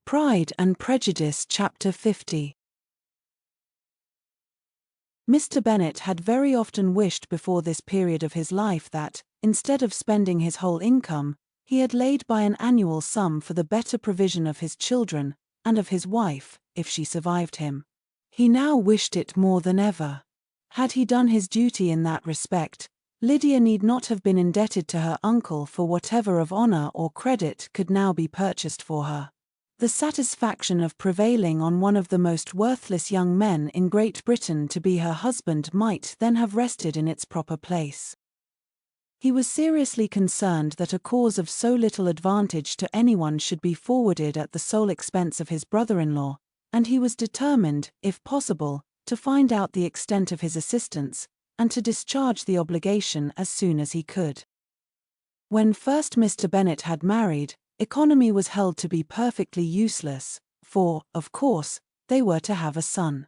Pride and Prejudice, Chapter 50. Mr. Bennet had very often wished before this period of his life that, instead of spending his whole income, he had laid by an annual sum for the better provision of his children, and of his wife, if she survived him. He now wished it more than ever. Had he done his duty in that respect, Lydia need not have been indebted to her uncle for whatever of honor or credit could now be purchased for her. The satisfaction of prevailing on one of the most worthless young men in Great Britain to be her husband might then have rested in its proper place. He was seriously concerned that a cause of so little advantage to anyone should be forwarded at the sole expense of his brother-in-law, and he was determined, if possible, to find out the extent of his assistance, and to discharge the obligation as soon as he could. When first Mr. Bennet had married, economy was held to be perfectly useless, for, of course, they were to have a son.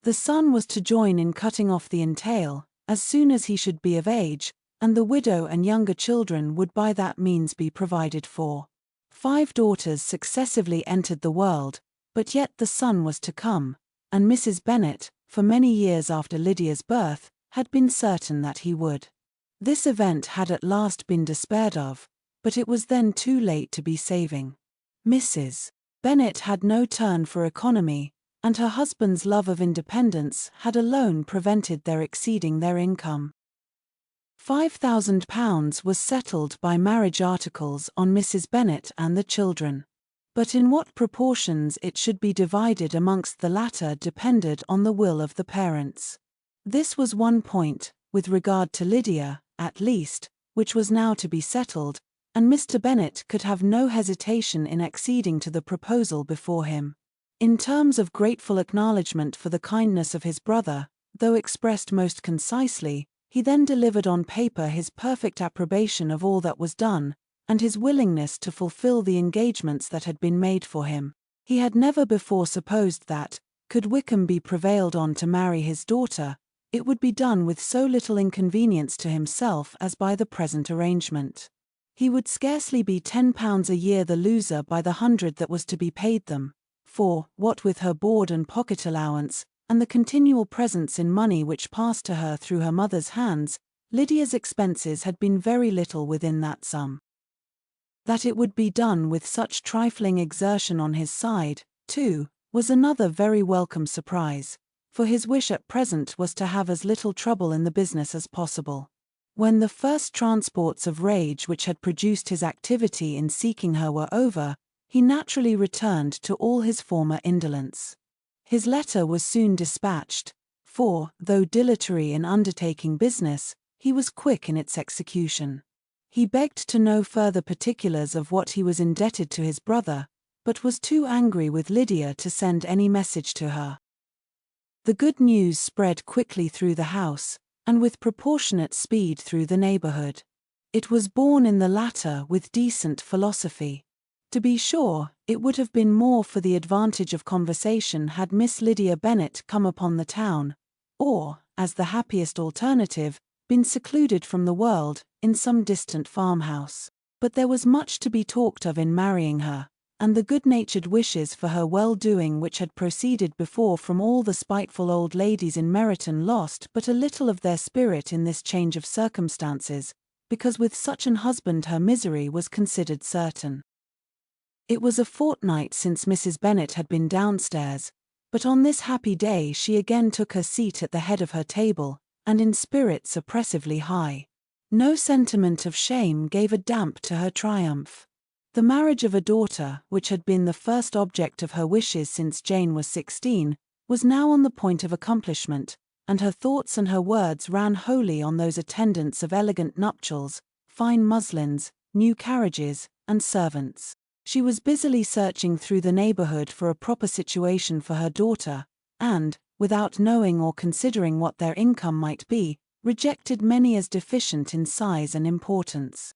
The son was to join in cutting off the entail, as soon as he should be of age, and the widow and younger children would by that means be provided for. 5 daughters successively entered the world, but yet the son was to come, and Mrs. Bennet, for many years after Lydia's birth, had been certain that he would. This event had at last been despaired of, but it was then too late to be saving. Mrs. Bennet had no turn for economy, and her husband's love of independence had alone prevented their exceeding their income. £5,000 was settled by marriage articles on Mrs. Bennet and the children. But in what proportions it should be divided amongst the latter depended on the will of the parents. This was one point, with regard to Lydia, at least, which was now to be settled, and Mr. Bennet could have no hesitation in acceding to the proposal before him. In terms of grateful acknowledgment for the kindness of his brother, though expressed most concisely, he then delivered on paper his perfect approbation of all that was done, and his willingness to fulfill the engagements that had been made for him. He had never before supposed that, could Wickham be prevailed on to marry his daughter, it would be done with so little inconvenience to himself as by the present arrangement. He would scarcely be £10 a year the loser by the 100 that was to be paid them, for, what with her board and pocket allowance, and the continual presents in money which passed to her through her mother's hands, Lydia's expenses had been very little within that sum. That it would be done with such trifling exertion on his side, too, was another very welcome surprise, for his wish at present was to have as little trouble in the business as possible. When the first transports of rage which had produced his activity in seeking her were over, he naturally returned to all his former indolence. His letter was soon dispatched, for, though dilatory in undertaking business, he was quick in its execution. He begged to know further particulars of what he was indebted to his brother, but was too angry with Lydia to send any message to her. The good news spread quickly through the house, and with proportionate speed through the neighborhood. It was borne in the latter with decent philosophy. To be sure, it would have been more for the advantage of conversation had Miss Lydia Bennet come upon the town, or, as the happiest alternative, been secluded from the world, in some distant farmhouse. But there was much to be talked of in marrying her, and the good-natured wishes for her well-doing which had proceeded before from all the spiteful old ladies in Meryton lost but a little of their spirit in this change of circumstances, because with such an husband her misery was considered certain. It was a fortnight since Mrs. Bennet had been downstairs, but on this happy day she again took her seat at the head of her table, and in spirits oppressively high. No sentiment of shame gave a damp to her triumph. The marriage of a daughter, which had been the first object of her wishes since Jane was 16, was now on the point of accomplishment, and her thoughts and her words ran wholly on those attendants of elegant nuptials, fine muslins, new carriages, and servants. She was busily searching through the neighborhood for a proper situation for her daughter, and, without knowing or considering what their income might be, rejected many as deficient in size and importance.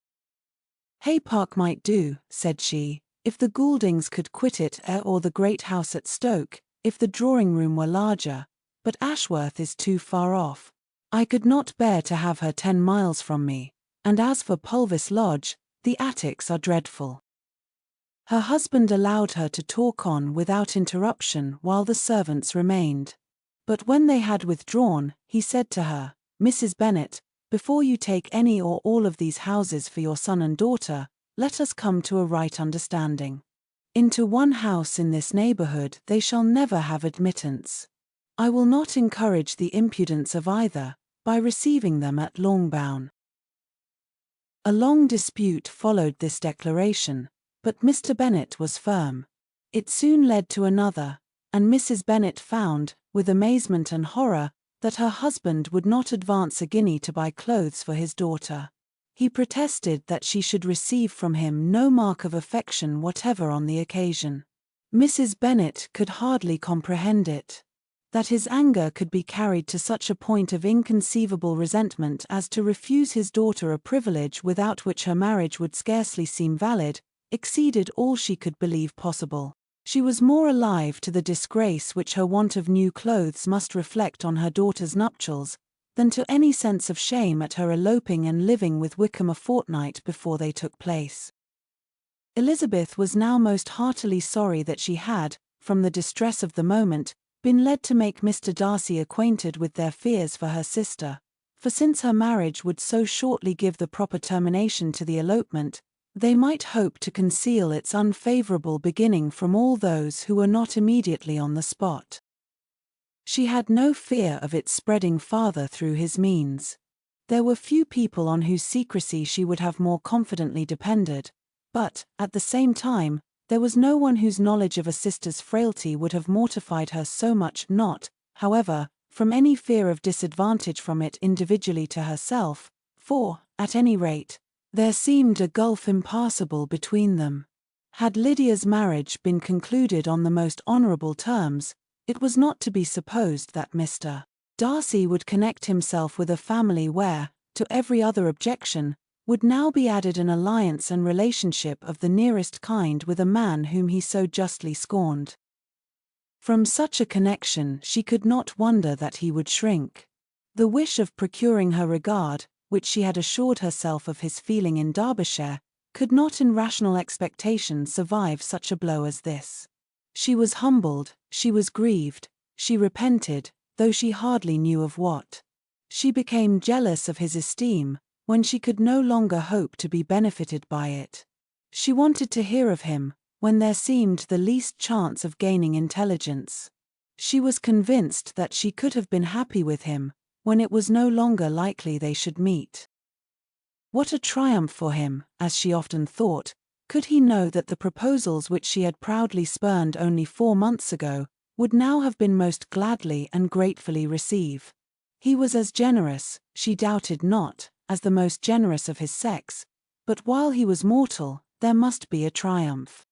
Hay Park might do, said she, if the Gouldings could quit it, or the great house at Stoke, if the drawing-room were larger, but Ashworth is too far off. I could not bear to have her 10 miles from me, and as for Pulvis Lodge, the attics are dreadful. Her husband allowed her to talk on without interruption while the servants remained. But when they had withdrawn, he said to her, "Mrs. Bennet, before you take any or all of these houses for your son and daughter, let us come to a right understanding. Into one house in this neighborhood they shall never have admittance. I will not encourage the impudence of either, by receiving them at Longbourn." A long dispute followed this declaration, but Mr. Bennet was firm. It soon led to another, and Mrs. Bennet found, with amazement and horror, that her husband would not advance a guinea to buy clothes for his daughter. He protested that she should receive from him no mark of affection whatever on the occasion. Mrs. Bennet could hardly comprehend it. That his anger could be carried to such a point of inconceivable resentment as to refuse his daughter a privilege without which her marriage would scarcely seem valid, exceeded all she could believe possible. She was more alive to the disgrace which her want of new clothes must reflect on her daughter's nuptials, than to any sense of shame at her eloping and living with Wickham a fortnight before they took place. Elizabeth was now most heartily sorry that she had, from the distress of the moment, been led to make Mr. Darcy acquainted with their fears for her sister, for since her marriage would so shortly give the proper termination to the elopement, they might hope to conceal its unfavorable beginning from all those who were not immediately on the spot. She had no fear of its spreading farther through his means. There were few people on whose secrecy she would have more confidently depended, but, at the same time, there was no one whose knowledge of a sister's frailty would have mortified her so much, not, however, from any fear of disadvantage from it individually to herself, for, at any rate, there seemed a gulf impassable between them. Had Lydia's marriage been concluded on the most honourable terms, it was not to be supposed that Mr. Darcy would connect himself with a family where, to every other objection, would now be added an alliance and relationship of the nearest kind with a man whom he so justly scorned. From such a connection she could not wonder that he would shrink. The wish of procuring her regard, which she had assured herself of his feeling in Derbyshire, could not in rational expectation survive such a blow as this. She was humbled, she was grieved, she repented, though she hardly knew of what. She became jealous of his esteem, when she could no longer hope to be benefited by it. She wanted to hear of him, when there seemed the least chance of gaining intelligence. She was convinced that she could have been happy with him, when it was no longer likely they should meet. What a triumph for him, as she often thought, could he know that the proposals which she had proudly spurned only 4 months ago, would now have been most gladly and gratefully received. He was as generous, she doubted not, as the most generous of his sex, but while he was mortal, there must be a triumph.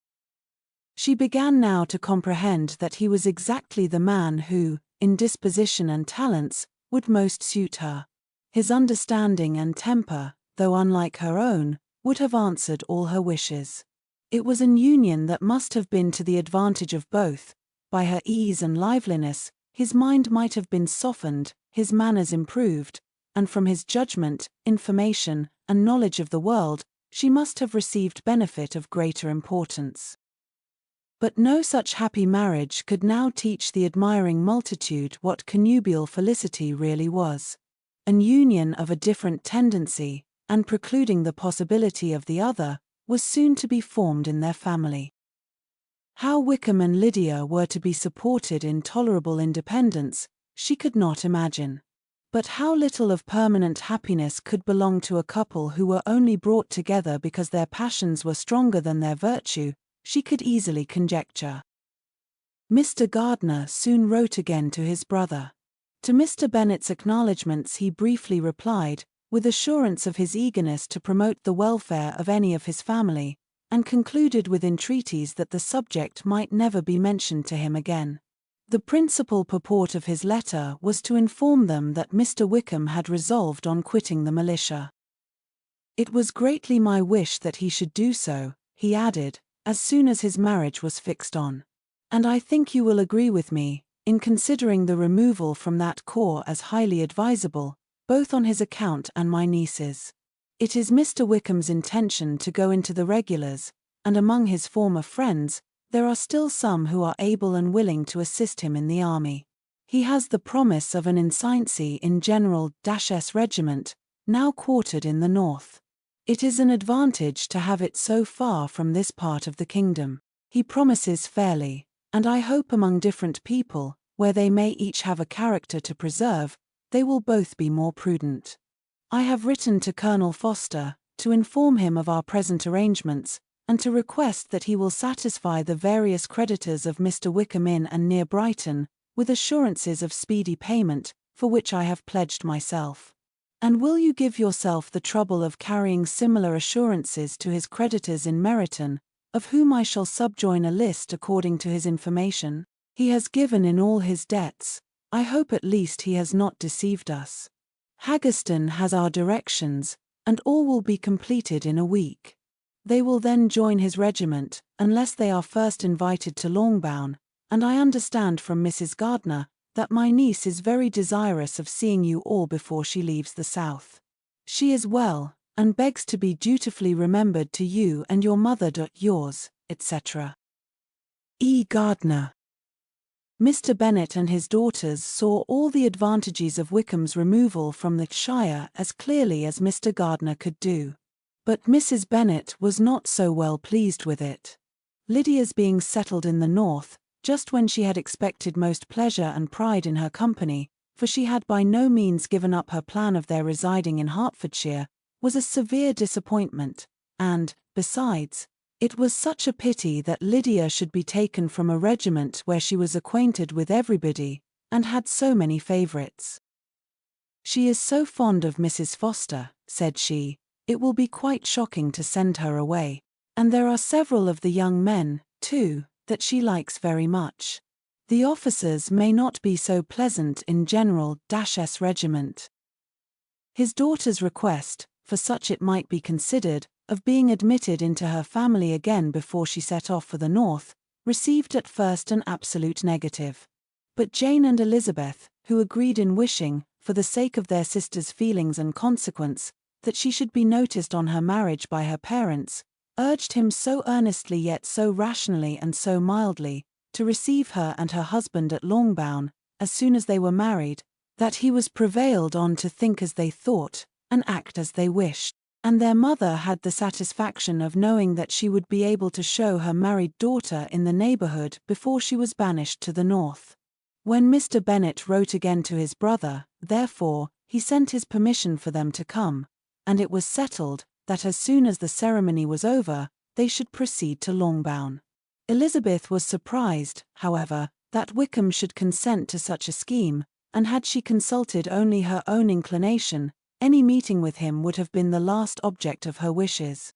She began now to comprehend that he was exactly the man who, in disposition and talents, would most suit her. His understanding and temper, though unlike her own, would have answered all her wishes. It was an union that must have been to the advantage of both. By her ease and liveliness, his mind might have been softened, his manners improved, and from his judgment, information, and knowledge of the world, she must have received benefit of greater importance. But no such happy marriage could now teach the admiring multitude what connubial felicity really was. An union of a different tendency, and precluding the possibility of the other, was soon to be formed in their family. How Wickham and Lydia were to be supported in tolerable independence, she could not imagine. But how little of permanent happiness could belong to a couple who were only brought together because their passions were stronger than their virtue, she could easily conjecture. Mr. Gardiner soon wrote again to his brother. To Mr. Bennet's acknowledgments he briefly replied, with assurance of his eagerness to promote the welfare of any of his family, and concluded with entreaties that the subject might never be mentioned to him again. The principal purport of his letter was to inform them that Mr. Wickham had resolved on quitting the militia. It was greatly my wish that he should do so, he added, as soon as his marriage was fixed on. And I think you will agree with me, in considering the removal from that corps as highly advisable, both on his account and my niece's. It is Mr. Wickham's intention to go into the regulars, and among his former friends, there are still some who are able and willing to assist him in the army. He has the promise of an ensigncy in General S. regiment, now quartered in the north. It is an advantage to have it so far from this part of the kingdom. He promises fairly, and I hope among different people, where they may each have a character to preserve, they will both be more prudent. I have written to Colonel Foster, to inform him of our present arrangements, and to request that he will satisfy the various creditors of Mr. Wickham in and near Brighton, with assurances of speedy payment, for which I have pledged myself. And will you give yourself the trouble of carrying similar assurances to his creditors in Meryton, of whom I shall subjoin a list according to his information? He has given in all his debts. I hope at least he has not deceived us. Haggerston has our directions, and all will be completed in a week. They will then join his regiment, unless they are first invited to Longbourn, and I understand from Mrs. Gardiner that my niece is very desirous of seeing you all before she leaves the south. She is well, and begs to be dutifully remembered to you and your mother. Yours, etc. E. Gardiner. Mr. Bennet and his daughters saw all the advantages of Wickham's removal from the shire as clearly as Mr. Gardiner could do. But Mrs. Bennet was not so well pleased with it. Lydia's being settled in the north, just when she had expected most pleasure and pride in her company, for she had by no means given up her plan of their residing in Hertfordshire, was a severe disappointment, and, besides, it was such a pity that Lydia should be taken from a regiment where she was acquainted with everybody, and had so many favourites. She is so fond of Mrs. Foster, said she, it will be quite shocking to send her away, and there are several of the young men, too, that she likes very much. The officers may not be so pleasant in General S. regiment. His daughter's request, for such it might be considered, of being admitted into her family again before she set off for the north, received at first an absolute negative. But Jane and Elizabeth, who agreed in wishing, for the sake of their sister's feelings and consequence, that she should be noticed on her marriage by her parents, urged him so earnestly yet so rationally and so mildly, to receive her and her husband at Longbourn, as soon as they were married, that he was prevailed on to think as they thought, and act as they wished. And their mother had the satisfaction of knowing that she would be able to show her married daughter in the neighbourhood before she was banished to the north. When Mr. Bennet wrote again to his brother, therefore, he sent his permission for them to come, and it was settled that as soon as the ceremony was over, they should proceed to Longbourn. Elizabeth was surprised, however, that Wickham should consent to such a scheme, and had she consulted only her own inclination, any meeting with him would have been the last object of her wishes.